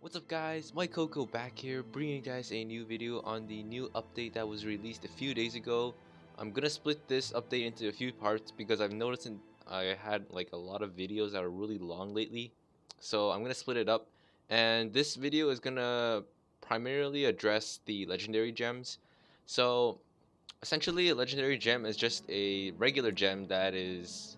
What's up guys, MikeCoco back here bringing you guys a new video on the new update that was released a few days ago. I'm gonna split this update into a few parts because I've noticed I had like a lot of videos that are really long lately. So I'm gonna split it up, and this video is gonna primarily address the legendary gems. So essentially a legendary gem is just a regular gem that is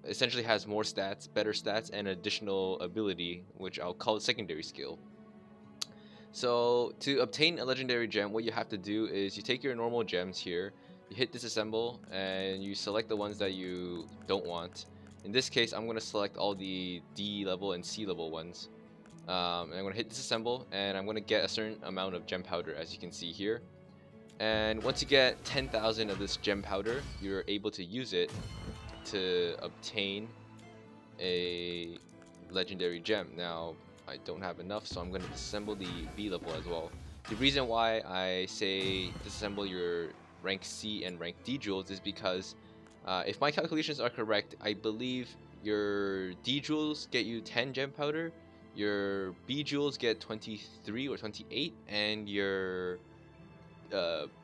essentially has more stats, better stats, and additional ability, which I'll call it secondary skill. So to obtain a legendary gem, what you have to do is you take your normal gems here, you hit disassemble, and you select the ones that you don't want. In this case, I'm going to select all the D level and C level ones. And I'm going to hit disassemble, and I'm going to get a certain amount of gem powder, as you can see here. And once you get 10,000 of this gem powder, you're able to use it to obtain a legendary gem. Now I don't have enough, so I'm going to disassemble the B level as well. The reason why I say disassemble your rank C and rank D jewels is because if my calculations are correct, I believe your D jewels get you 10 gem powder, your B jewels get 23 or 28, and your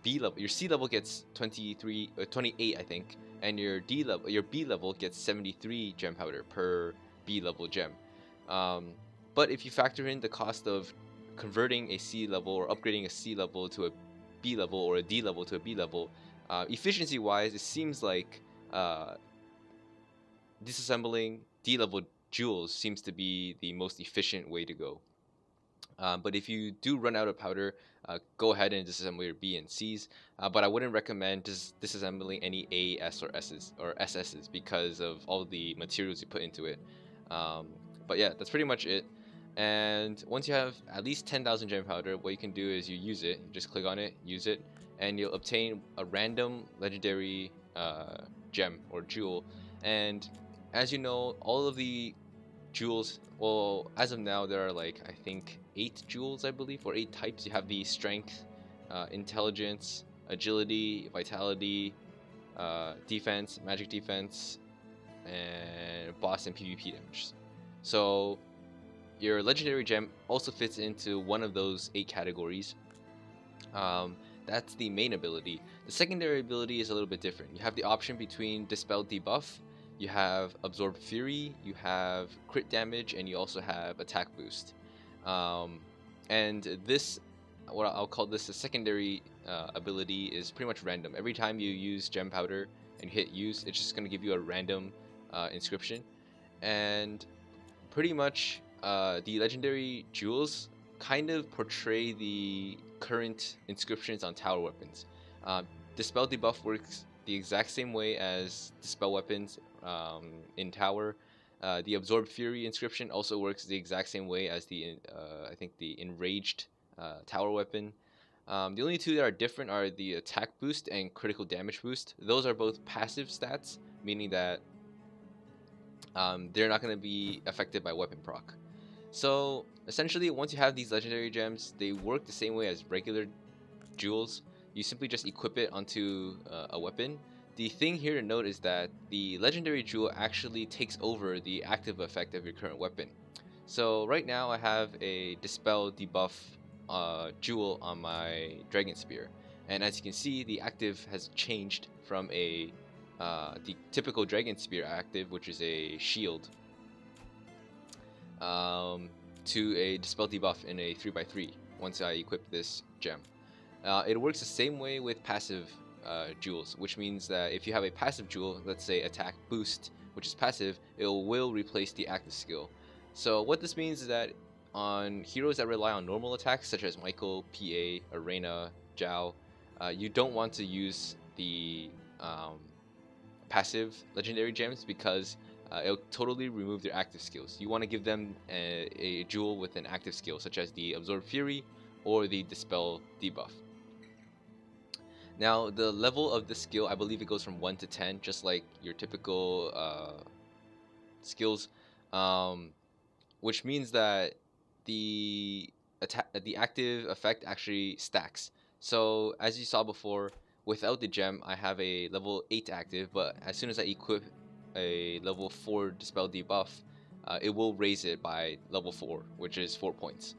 B level, your C level gets 23 or 28, I think, and your B level gets 73 gem powder per B level gem. But if you factor in the cost of converting a C level or upgrading a C level to a B level or a D level to a B level, efficiency wise, it seems like disassembling D level jewels seems to be the most efficient way to go. But if you do run out of powder, go ahead and disassemble your B and C's. But I wouldn't recommend disassembling any A, S, or SS's because of all the materials you put into it. But yeah, that's pretty much it. And once you have at least 10,000 gem powder, what you can do is you use it. You just click on it, use it, and you'll obtain a random legendary gem or jewel. And as you know, all of the jewels, well, as of now there are like I think 8 jewels, I believe, or 8 types. You have the strength, intelligence, agility, vitality, defense, magic defense, and boss and PvP damage. So your legendary gem also fits into one of those 8 categories. That's the main ability. The secondary ability is a little bit different. You have the option between dispel debuff, you have absorb fury, you have crit damage, and you also have attack boost. And this, what I'll call this, a secondary ability, is pretty much random. Every time you use gem powder and hit use, it's just going to give you a random inscription. And pretty much the legendary jewels kind of portray the current inscriptions on tower weapons. Dispel debuff works the exact same way as dispel weapons in tower. The absorb fury inscription also works the exact same way as the I think the enraged tower weapon. The only two that are different are the attack boost and critical damage boost. Those are both passive stats, meaning that they're not going to be affected by weapon proc. So essentially, once you have these legendary gems, they work the same way as regular jewels. You simply just equip it onto a weapon. The thing here to note is that the legendary jewel actually takes over the active effect of your current weapon. So right now I have a dispel debuff jewel on my dragon spear, and as you can see, the active has changed from the typical dragon spear active, which is a shield, to a dispel debuff in a 3x3 once I equip this gem. It works the same way with passive jewels, which means that if you have a passive jewel, let's say attack boost, which is passive, it will replace the active skill. So what this means is that on heroes that rely on normal attacks, such as Michael, PA, Arena, Zhao, you don't want to use the passive legendary gems because it'll totally remove their active skills. You want to give them a jewel with an active skill, such as the Absorb Fury or the Dispel debuff. Now, the level of this skill, I believe it goes from 1 to 10, just like your typical skills, which means that the active effect actually stacks. So, as you saw before, without the gem, I have a level 8 active, but as soon as I equip a level 4 Dispel debuff, it will raise it by level 4, which is 4 points.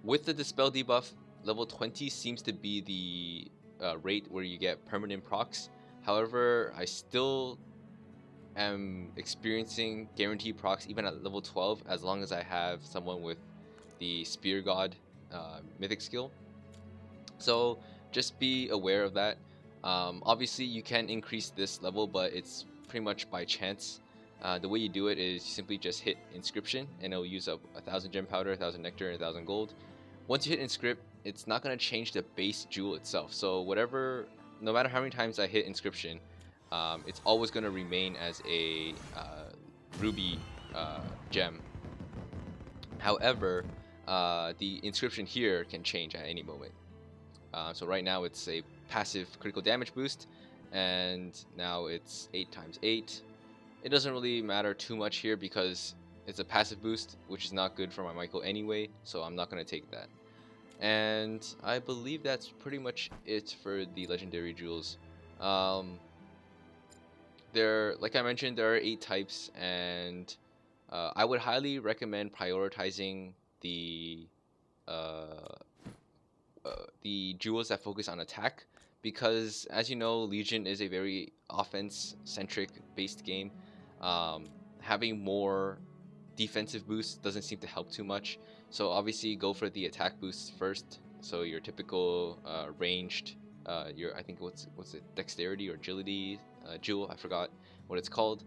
With the Dispel debuff, level 20 seems to be the rate where you get permanent procs. However, I still am experiencing guaranteed procs even at level 12 as long as I have someone with the Spear God mythic skill. So just be aware of that. Obviously you can increase this level, but it's pretty much by chance. The way you do it is you simply just hit inscription and it'll use up 1,000 gem powder, 1,000 nectar, and 1,000 gold. Once you hit inscript, it's not going to change the base jewel itself. So whatever, no matter how many times I hit inscription, it's always going to remain as a ruby gem. However, the inscription here can change at any moment. So right now it's a passive critical damage boost, and now it's 8 times 8. It doesn't really matter too much here because it's a passive boost, which is not good for my Michael anyway, so I'm not going to take that. And I believe that's pretty much it for the legendary jewels. Like I mentioned, there are 8 types, and I would highly recommend prioritizing the jewels that focus on attack, because as you know, Legion is a very offense-centric based game. Having more defensive boosts doesn't seem to help too much, so obviously go for the attack boosts first. So your typical ranged, I think what's it, dexterity or agility jewel, I forgot what it's called.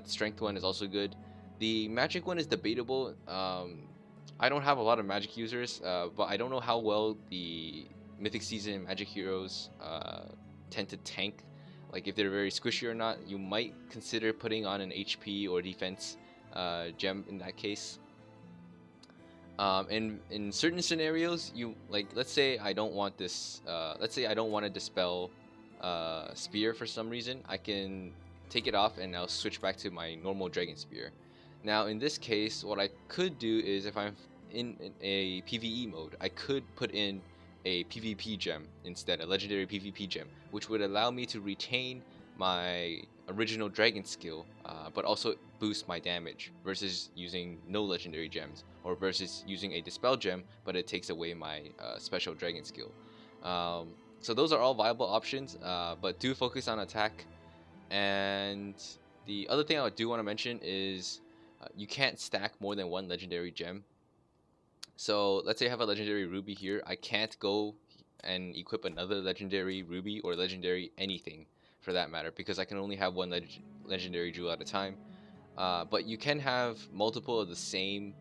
Strength one is also good. The magic one is debatable. I don't have a lot of magic users, but I don't know how well the Mythic Season magic heroes tend to tank. Like if they're very squishy or not, you might consider putting on an HP or defense gem in that case. In certain scenarios, let's say I don't want this. Let's say I don't want to dispel spear for some reason. I can take it off and I'll switch back to my normal dragon spear. Now in this case, what I could do is, if I'm in a PvE mode, I could put in a PvP gem instead, a legendary PvP gem, which would allow me to retain my original dragon skill, but also boost my damage, versus using no legendary gems, or versus using a dispel gem but it takes away my special dragon skill. So those are all viable options, but do focus on attack. And the other thing I do want to mention is you can't stack more than 1 legendary gem. So let's say I have a legendary ruby here, I can't go and equip another legendary ruby or legendary anything for that matter, because I can only have 1 legendary jewel at a time. But you can have multiple of the same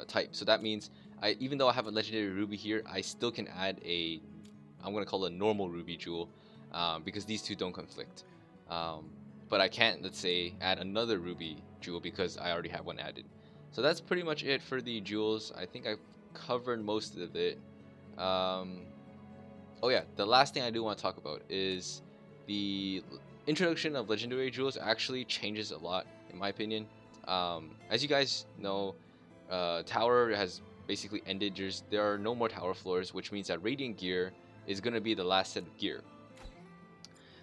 type. So that means even though I have a legendary ruby here, I still can add I'm going to call it a normal ruby jewel, because these two don't conflict. But I can't, let's say, add another ruby jewel because I already have one added. So that's pretty much it for the jewels. I think I've covered most of it. Oh yeah, the last thing I do want to talk about is the introduction of legendary jewels actually changes a lot, in my opinion. As you guys know, Tower has basically ended. There are no more Tower floors, which means that Radiant gear is going to be the last set of gear.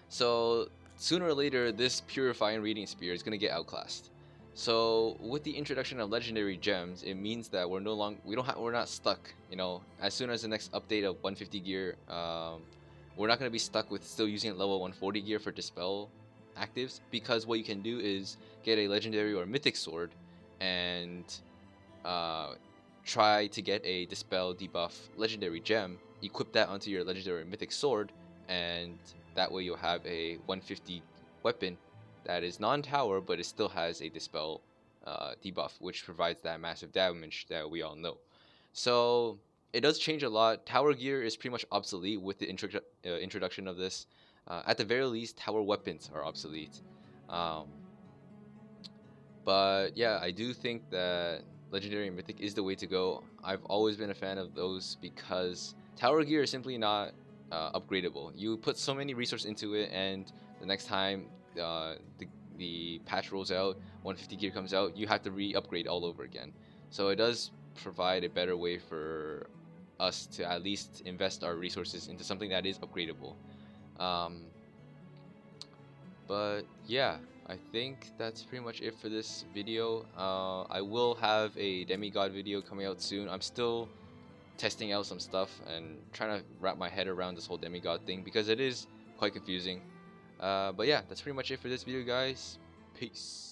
So sooner or later, this Purifying Radiant Spear is going to get outclassed. So with the introduction of legendary gems, it means that we're not stuck. You know, as soon as the next update of 150 gear, we're not going to be stuck with still using level 140 gear for dispel actives, because what you can do is get a legendary or mythic sword and try to get a dispel debuff legendary gem, equip that onto your legendary or mythic sword, and that way you'll have a 150 weapon that is non-tower, but it still has a dispel debuff, which provides that massive damage that we all know. So it does change a lot. Tower gear is pretty much obsolete with the introduction of this. At the very least, tower weapons are obsolete. But yeah, I do think that legendary and mythic is the way to go. I've always been a fan of those because tower gear is simply not upgradable. You put so many resources into it, and the next time the patch rolls out, 150 gear comes out, you have to re-upgrade all over again. So it does provide a better way for us to at least invest our resources into something that is upgradable. But yeah, I think that's pretty much it for this video. I will have a Demigod video coming out soon. I'm still testing out some stuff and trying to wrap my head around this whole Demigod thing because it is quite confusing. But yeah, that's pretty much it for this video, guys. Peace.